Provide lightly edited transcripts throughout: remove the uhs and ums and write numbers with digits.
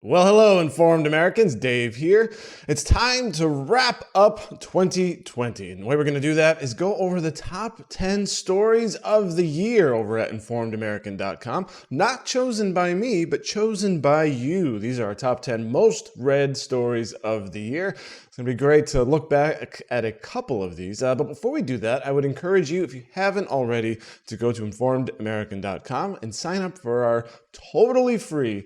Well, hello, informed Americans. Dave here. It's time to wrap up 2020. And the way we're going to do that is go over the top 10 stories of the year over at informedamerican.com. Not chosen by me, but chosen by you. These are our top 10 most read stories of the year. It's going to be great to look back at a couple of these. But before we do that, I would encourage you, if you haven't already, to go to informedamerican.com and sign up for our totally free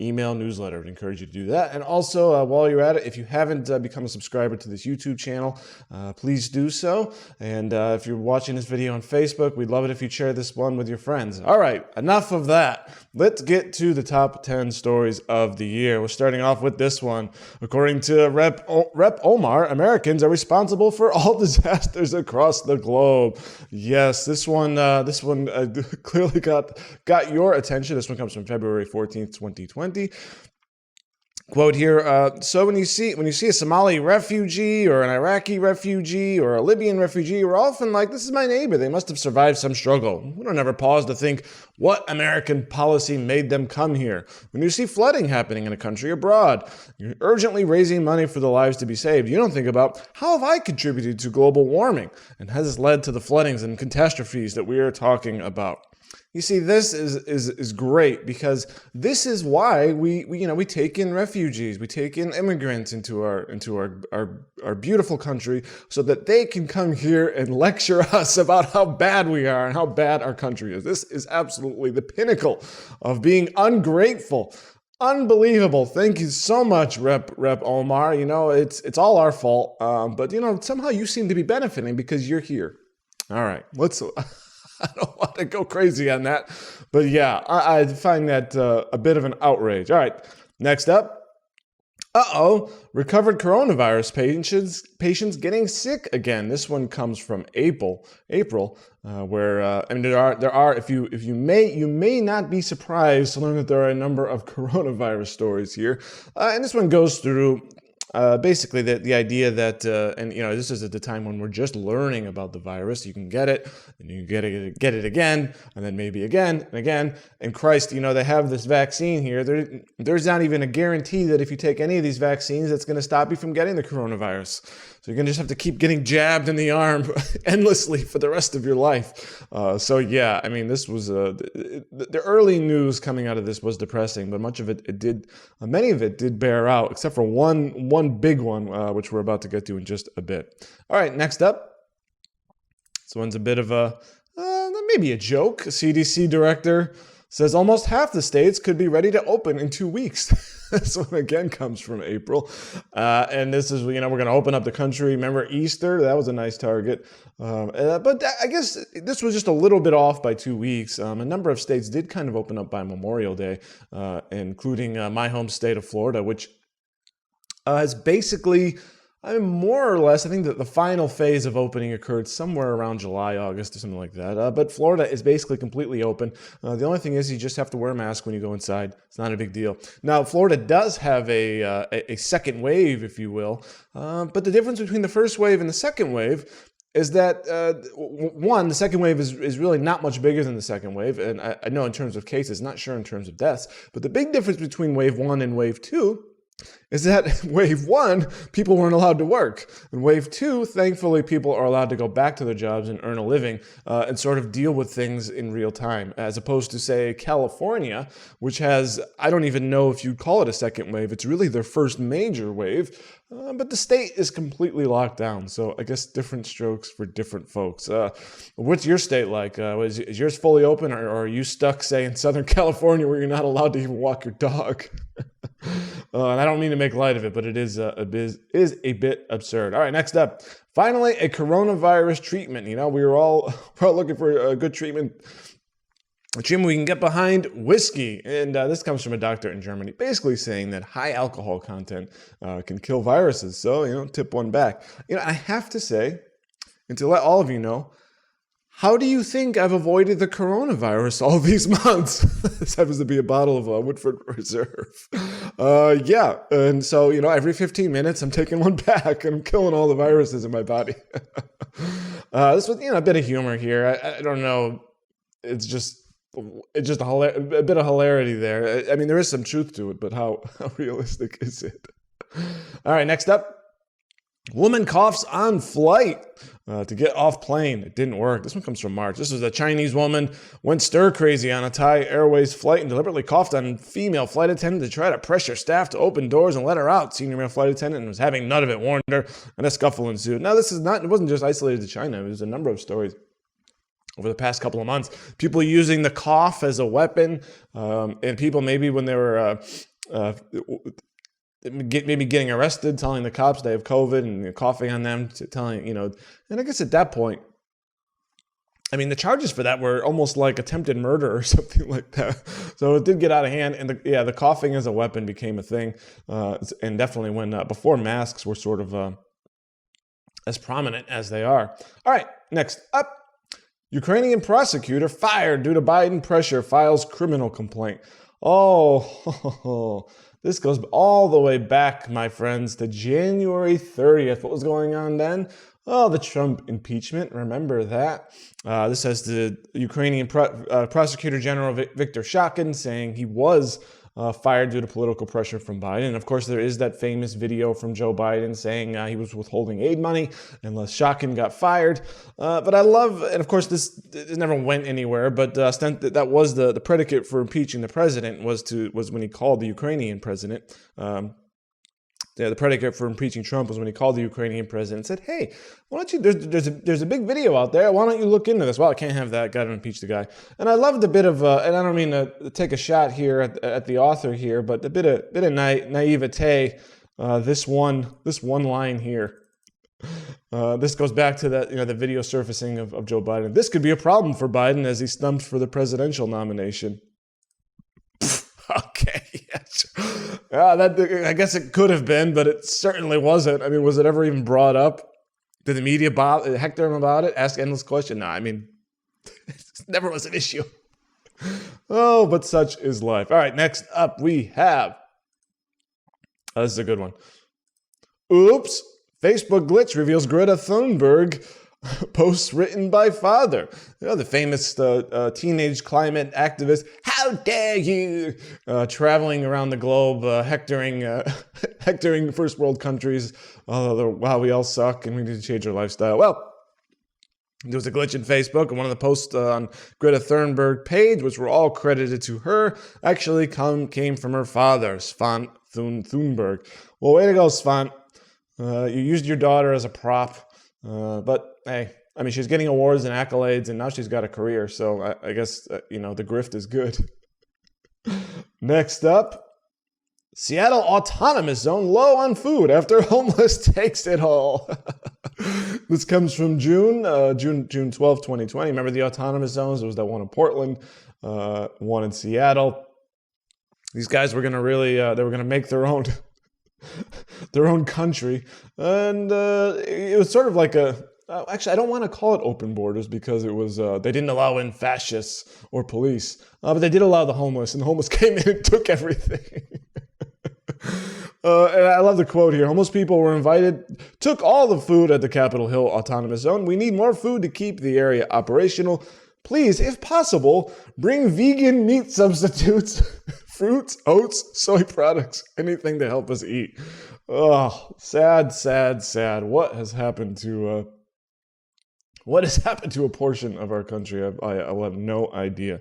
email newsletter. I would encourage you to do that. And also, while you're at it, if you haven't become a subscriber to this YouTube channel, please do so. And if you're watching this video on Facebook, we'd love it if you share this one with your friends. All right, enough of that. Let's get to the top 10 stories of the year. We're starting off with this one. According to Rep. Omar, Americans are responsible for all disasters across the globe. Yes, this one clearly got your attention. This one comes from February 14th, 2020. Quote here, so when you see a Somali refugee or an Iraqi refugee or a Libyan refugee, we're often like, this is my neighbor. They must have survived some struggle. We don't ever pause to think, what American policy made them come here? When you see flooding happening in a country abroad, you're urgently raising money for the lives to be saved. You don't think about, how have I contributed to global warming? And has this led to the floodings and catastrophes that we are talking about? You see, this is great because this is why we take in refugees, we take in immigrants into our beautiful country so that they can come here and lecture us about how bad we are and how bad our country is. This is absolutely the pinnacle of being ungrateful. Unbelievable. Thank you so much, Rep. Omar. It's all our fault, but somehow you seem to be benefiting because you're here. All right, I don't want to go crazy on that, but yeah, I find that a bit of an outrage. All right, next up. Recovered coronavirus patients getting sick again. This one comes from April, where there are you may not be surprised to learn that there are a number of coronavirus stories here, and this one goes through. Basically, the idea that, this is at the time when we're just learning about the virus. You can get it, and you get it again, and then maybe again and again. And Christ, they have this vaccine here. There's not even a guarantee that if you take any of these vaccines, that's going to stop you from getting the coronavirus. So you're going to just have to keep getting jabbed in the arm endlessly for the rest of your life. This was the early news coming out of this was depressing, but many of it did bear out, except for one big one, which we're about to get to in just a bit. All right, next up. This one's a bit of maybe a joke. A CDC director says almost half the states could be ready to open in 2 weeks. This one again comes from April. And this is, we're going to open up the country. Remember Easter? That was a nice target. But I guess this was just a little bit off by 2 weeks. A number of states did kind of open up by Memorial Day, including my home state of Florida, which has basically, more or less, I think that the final phase of opening occurred somewhere around July, August, or something like that. But Florida is basically completely open. The only thing is you just have to wear a mask when you go inside. It's not a big deal. Now, Florida does have a second wave, if you will. But the difference between the first wave and the second wave is that, the second wave is really not much bigger than the second wave. And I know in terms of cases, not sure in terms of deaths. But the big difference between wave 1 and wave 2 is that wave 1, people weren't allowed to work. In wave 2, thankfully, people are allowed to go back to their jobs and earn a living and sort of deal with things in real time, as opposed to, say, California, which has, I don't even know if you'd call it a second wave. It's really their first major wave, but the state is completely locked down. So I guess different strokes for different folks. What's your state like? Is yours fully open, or are you stuck, say, in Southern California where you're not allowed to even walk your dog? And I don't mean to make light of it, but it is a bit absurd. All right, next up. Finally, a coronavirus treatment. We're all looking for a good treatment. A treatment we can get behind: whiskey. And this comes from a doctor in Germany, basically saying that high alcohol content can kill viruses. So, tip one back. I have to say, and to let all of you know, how do you think I've avoided the coronavirus all these months? This happens to be a bottle of Woodford Reserve. And so, every 15 minutes I'm taking one back and I'm killing all the viruses in my body. This was, a bit of humor here. I don't know. It's just, it's just a bit of hilarity there. I mean, there is some truth to it, but how realistic is it? All right, next up. Woman coughs on flight to get off plane. It didn't work. This one comes from March. This was a Chinese woman went stir crazy on a Thai Airways flight and deliberately coughed on female flight attendant to try to pressure staff to open doors and let her out. Senior male flight attendant was having none of it, warned her, and a scuffle ensued. Now, it wasn't just isolated to China. It was a number of stories over the past couple of months. People using the cough as a weapon, and people maybe when they were maybe getting arrested, telling the cops they have COVID and coughing on them, telling, and I guess at that point, I mean, the charges for that were almost like attempted murder or something like that. So it did get out of hand, and the coughing as a weapon became a thing, and definitely when before masks were sort of as prominent as they are. All right, next up, Ukrainian prosecutor fired due to Biden pressure, files criminal complaint. Oh, this goes all the way back, my friends, to January 30th. What was going on then? Oh, the Trump impeachment. Remember that. This has the Ukrainian prosecutor general Viktor Shokin saying he was fired due to political pressure from Biden. And of course, there is that famous video from Joe Biden saying he was withholding aid money unless Shokin got fired. But I love, and of course, this never went anywhere, but that was the predicate for impeaching the president was when he called the Ukrainian president. The predicate for impeaching Trump was when he called the Ukrainian president and said, "Hey, why don't you? There's a big video out there. Why don't you look into this?" Well, I can't have that. Got to impeach the guy. And I loved a bit of, and I don't mean to take a shot here at the author here, but a bit of naivete. This one line here. This goes back to that, the video surfacing of Joe Biden. This could be a problem for Biden as he stumped for the presidential nomination. Okay, yes. I guess it could have been, but it certainly wasn't. I mean, was it ever even brought up? Did the media hector him about it? Ask endless questions? No, I mean, it never was an issue. Oh, but such is life. All right, next up we have, this is a good one. Oops, Facebook glitch reveals Greta Thunberg posts written by father. The famous teenage climate activist. How dare you! Traveling around the globe, hectoring first world countries. Wow, we all suck and we need to change our lifestyle. Well, there was a glitch in Facebook, and one of the posts on Greta Thunberg page, which were all credited to her, actually came from her father, Svante Thunberg. Well, way to go, Svante. You used your daughter as a prop. But hey, I mean, she's getting awards and accolades, and now she's got a career. So I guess, the grift is good. Next up, Seattle autonomous zone low on food after homeless takes it all. This comes from June 12, 2020. Remember the autonomous zones? There was that one in Portland, one in Seattle. These guys were going to really, they were going to make their own country, and it was sort of like actually, I don't want to call it open borders because it was they didn't allow in fascists or police, but they did allow the homeless, and the homeless came in and took everything. And I love the quote here. Homeless people were invited, took all the food at the Capitol Hill Autonomous Zone. We need more food to keep the area operational. Please, if possible, bring vegan meat substitutes, fruits, oats, soy products, anything to help us eat. Oh, sad, sad, sad. What has happened to a portion of our country? I will have no idea.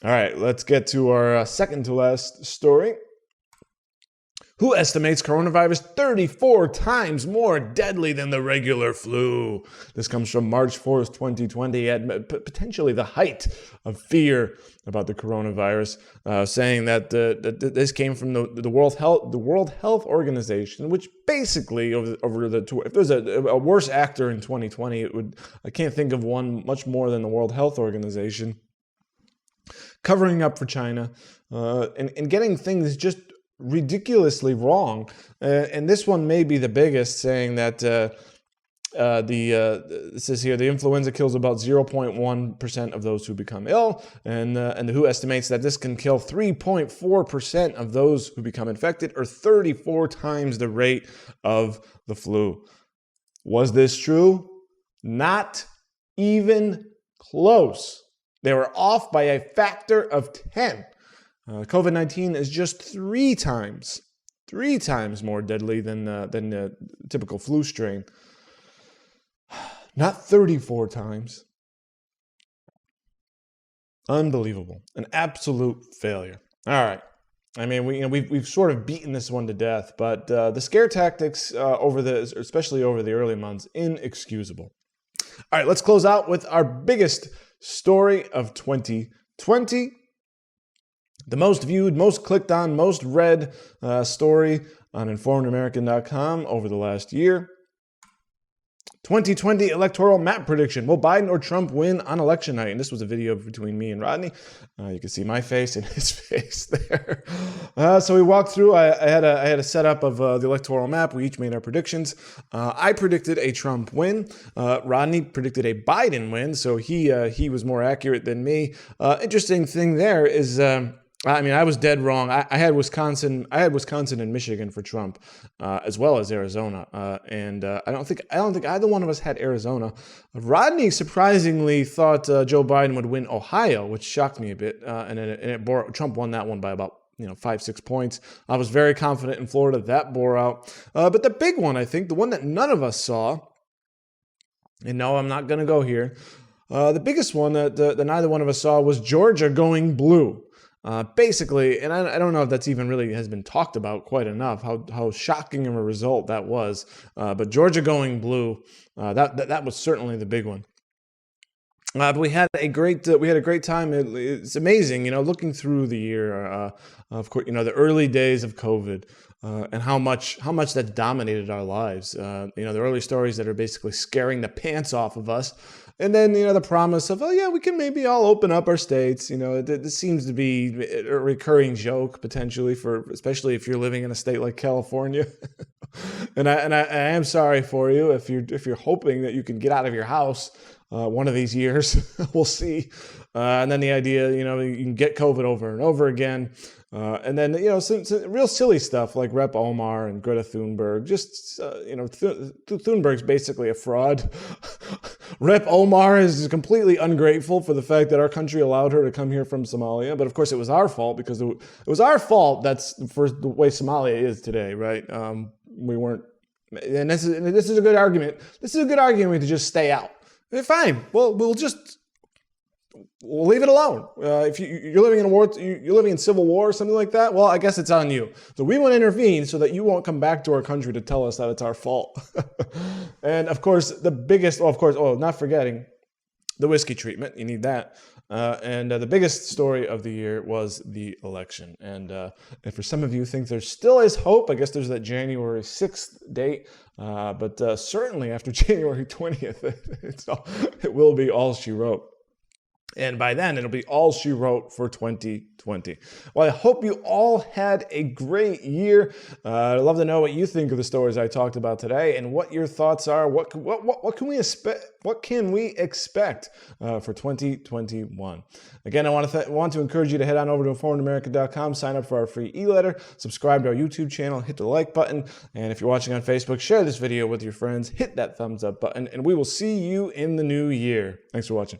All right, let's get to our second to last story. Who estimates coronavirus 34 times more deadly than the regular flu? This comes from March 4th, 2020, at potentially the height of fear about the coronavirus, saying that this came from the World Health Organization, which basically if there's a worse actor in 2020, I can't think of one much more than the World Health Organization, covering up for China and getting things just ridiculously wrong, and this one may be the biggest, saying that it says here the influenza kills about 0.1% of those who become ill, and the WHO estimates that this can kill 3.4% of those who become infected, or 34 times the rate of the flu. Was this true? Not even close. They were off by a factor of 10. COVID-19 is just three times more deadly than the typical flu strain. Not 34 times. Unbelievable. An absolute failure. All right. I mean, we've sort of beaten this one to death, but the scare tactics especially over the early months, inexcusable. All right, let's close out with our biggest story of 2020. The most viewed, most clicked on, most read story on informedamerican.com over the last year. 2020 electoral map prediction. Will Biden or Trump win on election night? And this was a video between me and Rodney. You can see my face and his face there. So we walked through. I had a setup of the electoral map. We each made our predictions. I predicted a Trump win. Rodney predicted a Biden win. So he was more accurate than me. Interesting thing there is. I was dead wrong. I had Wisconsin and Michigan for Trump, as well as Arizona. And I don't think either one of us had Arizona. Rodney surprisingly thought Joe Biden would win Ohio, which shocked me a bit. Trump won that one by about 5-6 points. I was very confident in Florida. That bore out. But the big one, I think, the one that none of us saw, and no, I'm not going to go here. The biggest one that neither one of us saw was Georgia going blue. Basically, and I don't know if that's even really has been talked about quite enough, how shocking of a result that was. But Georgia going blue, that was certainly the big one. But we had a great time. It's amazing, looking through the year. Of course, the early days of COVID. And how much that dominated our lives. The early stories that are basically scaring the pants off of us. And then, the promise of, we can maybe all open up our states. This seems to be a recurring joke, potentially, especially if you're living in a state like California. and I am sorry for you if you're hoping that you can get out of your house one of these years. We'll see. And then the idea, you can get COVID over and over again. And then, some real silly stuff like Rep. Omar and Greta Thunberg. Just, Thunberg's basically a fraud. Rep. Omar is completely ungrateful for the fact that our country allowed her to come here from Somalia. But of course, it was our fault because it was our fault that's for the way Somalia is today, right? We weren't, and this is a good argument. This is a good argument to just stay out. Fine. Well, we'll leave it alone. If you're living in a war, you're living in civil war or something like that, well, I guess it's on you. So we won't intervene so that you won't come back to our country to tell us that it's our fault. And of course, not forgetting the whiskey treatment. You need that. And the biggest story of the year was the election. And for some of you think there still is hope, I guess there's that January 6th date. But certainly after January 20th, it will be all she wrote. And by then, it'll be all she wrote for 2020. Well, I hope you all had a great year. I'd love to know what you think of the stories I talked about today and what your thoughts are. What can we expect? What can we expect for 2021? Again, I want to encourage you to head on over to informedamerican.com, sign up for our free e-letter, subscribe to our YouTube channel, hit the like button, and if you're watching on Facebook, share this video with your friends, hit that thumbs up button, and we will see you in the new year. Thanks for watching.